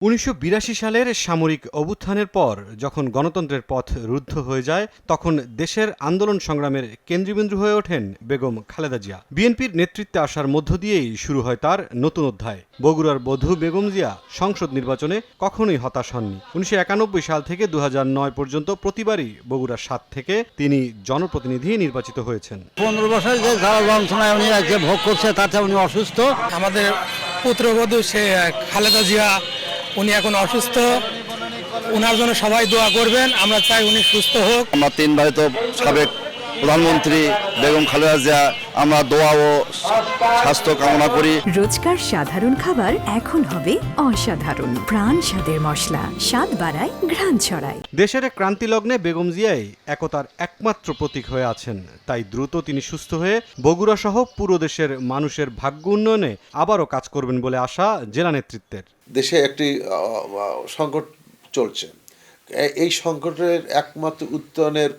1982 সালের সামরিক অভ্যুত্থানের পর যখন গণতন্ত্রের পথ রুদ্ধ হয়ে যায় তখন দেশের আন্দোলন সংগ্রামের কেন্দ্রবিন্দু হয়ে ওঠেন বেগম খালেদা জিয়া। বিএনপির নেতৃত্বে আসার মধ্য দিয়েই শুরু হয় তার নতুন অধ্যায়। বগুড়ার বধূ বেগম জিয়া সংসদ নির্বাচনে কখনোই হতাশ হননি। 1991 সাল থেকে 2009 পর্যন্ত প্রতিবারই বগুড়া 7 থেকে তিনি জনপ্রতিনিধি নির্বাচিত হয়েছেন। 15 বছর যে যন্ত্রণায় উনি যে ভোগ করছে তাতে উনি অসুস্থ। আমাদের পুত্রবধূ সে খালেদা জিয়া, উনি এখন অসুস্থ। ওনার জন্য সবাই দোয়া করবেন। আমরা চাই উনি সুস্থ হোক। আমরা 3 ভাই তো সাবেক প্রধানমন্ত্রী বেগম খালেদা জিয়া, আমরা দোয়া ও স্বাস্থ্য কামনা করি। রোজকার সাধারণ খাবার এখন হবে অসাধারণ। প্রাণ স্বাদের মশলা, স্বাদ বাড়ায়, ঘ্রাণ ছড়ায়। দেশের ক্রান্তি লগ্নে বেগম জিয়াই একতার একমাত্র প্রতীক হয়ে আছেন। তাই দ্রুত তিনি সুস্থ হয়ে বগুড়া সহ পুরো দেশের মানুষের ভাগ্য উন্নয়নে আবারও কাজ করবেন বলে আশা জেলা নেতৃত্বের। দেশে একটি সংকট চলছে, এই সংকটের একমাত্র উত্তরণের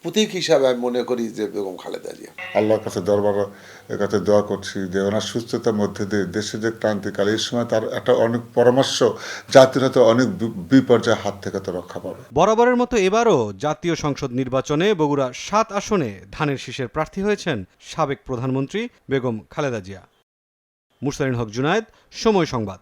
প্রতীক হিসাবে আমি মনে করি যে বেগম খালেদা জিয়া। আল্লাহর কাছে দরবারের কাছে দোয়া করছি যে ওনার সুস্থতার মধ্যে দিয়ে দেশে যে ক্রান্তিকাল, এই সময় তার একটা অনেক পরামর্শ জাতির হাতে অনেক বিপর্যয়ের হাত থেকে তো রক্ষা পাবে। বরাবরের মতো এবারও জাতীয় সংসদ নির্বাচনে বগুড়া 7 আসনে ধানের শীষের প্রার্থী হয়েছেন সাবেক প্রধানমন্ত্রী বেগম খালেদা জিয়া। মুরসালিন হক জুনায়েদ, সময় সংবাদ।